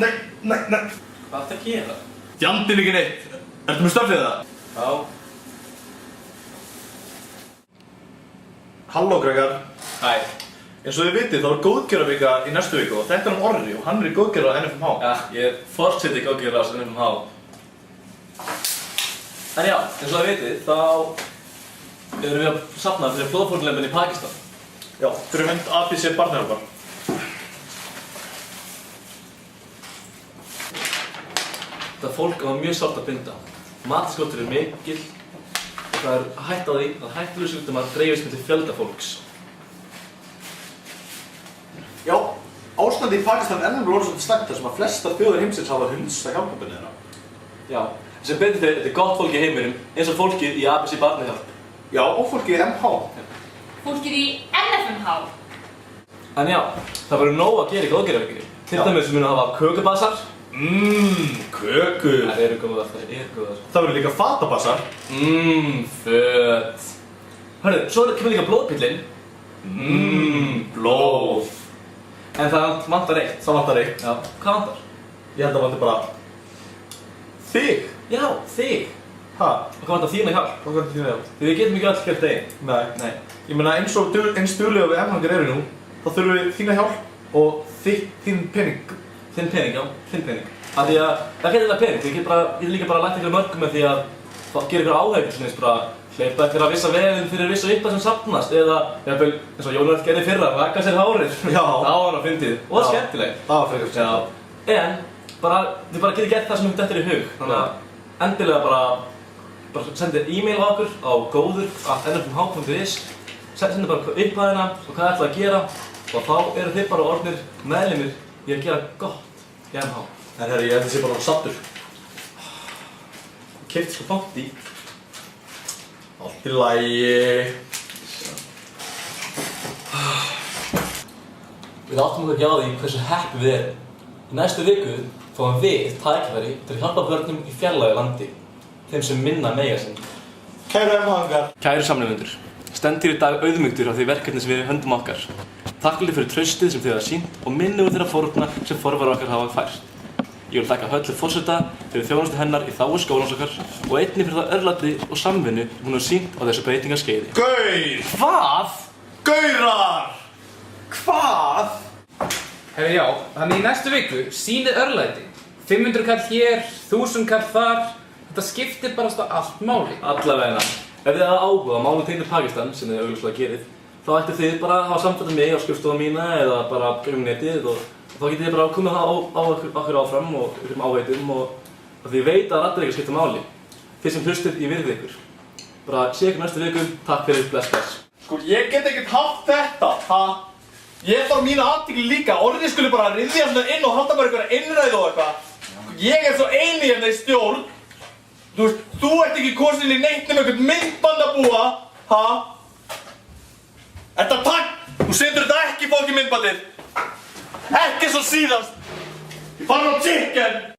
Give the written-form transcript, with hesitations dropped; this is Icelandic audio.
nei. Hvað ertu að gera? Fjandinn ekki neitt. Ertu með stöflið það? Já. Halló, Gregor. Hæ. Eins og þið vitið, þá er góðgerðarvika í næstu viku og þetta er Orri og hann er í góðgerðar á NFMH. Já, ég er forseti góðgerðar á NFMH. En já, eins og þið vitið, þá erum við að safna fyrir blóðfórnlembin í Pakistan. Já, fyrir hönd ABC Barnahjálpar. Það fólk á mjög sárt að binda. Matarskortur er mikil og það er hætta á því að hættulegir sjúkdómar dreifist milli fjölda fólks. Já, ástandi í Pakistan er nefnilega orðið svolítið slæmt þar sem að flestar þjóðir heimsins hafa hundsað hjálparbeiðni þeirra. Já, sem betur þeir, þetta er gott fólk í heiminum, eins og fólkið í ABC Barnahjálp. Já, og fólkið í MH. Fólkið í NFMH. En já, það verður nóg að gera í góðgerðarvikunni. Til dæmis við munum hafa kökubassar. Kökur. Það eru góðar, það eru góðar. Það verður líka fatabassar. Föt. Hörru, svo kemur líka blóðpillinn. Blóð. En það vantar eitt. Það vantar eitt. Já, hvað vantar? Ég held að vantar bara þig. Já, þig. Ha? Og hvað vantar þína hjálp? Hvað vantar þínu hjálp? Því við getum ekki öll gert einn. Nei. Ég meina eins duglega við MH-ngar eru nú, þá þurfum við þína hjálp og þín pening. Þinn pening, já, þinn pening. Af því að það getur þetta pening, ég get líka bara lætt einhverja mörgum með því að gera einhverja áhægur svona eins bara hleypa einhverja vissa veginn fyrir vissa upphæð sem safnast eða jafnvel eins og Jónveld gerði fyrra, raka sér hárið. Já. Það var hann að fyndið og skemmtileg. Það var frekar skemmtilegt. En þið bara getið gert það sem þetta er í hug. Þannig að endilega bara sendið e-mail á okkur á góður@nfmh.is, sendið bara upphæðina og hvað ætlaði að gera og þá eru þið bara orðnir meðlimir í að gera gott í MH. En herri, ég held að sé bara sattur. Keypti sko fónt í. Allt í lagi. Við áttum okkur ekki á því hversu heppið við erum. Í næstu viku fáum við tækifæri til að hjálpa börnum í fjarlægu landi, þeim sem minna mega sín. Kæru MH-ngar. Kæru samnemendur, stendur í dag auðmygtur á því verkefni sem við höndum okkar. Takkulega fyrir traustið sem þið hafa sýnt og minnum við þeirra fórna sem forverar okkar hafa fært. Ég vil þakka Höllu forseta fyrir þjónustu hennar í þágu skólans okkar og einnig fyrir það örlæti og samvinnu sem hún hefur sýnt á þessu breytingaskeiði. Gaur! Hvað? Gaurar! Hvað? Herri já, þannig í næstu viku sýnið örlæti. 500 kall hér, 1000 kall þar. Þetta skiptir bara allt máli. Allavegna. Ef þið hafa áhuga á málum tengdu Pakistan, sem þið augljóslega gerið, þá ættu þið bara að hafa samfætt með mig á skrifstofu mína eða bara netið og þá getið þið bara komið það á okkur áfram og einhverjum áheitum og því ég veit að raddir ekki skipta máli. Þið sem hlustið, ég virði ykkur. Bara sé ykkur næstu viku, takk fyrir, bless. Sko, ég get ekkert haft þetta, ha? Ég þarf mína athygli líka. Orri skuli bara ryðja svona inn og halda bara einhverja innræðu og eitthvað. Ég er svo eini hérna í stjórn. Þú veist, þú ert ekki kosin í neitt nema einhvern myndband að búa, ha? Þetta takk! Þú setur þetta ekki í fólki myndbandið. Ekki svo síðast. Ég fann á chicken!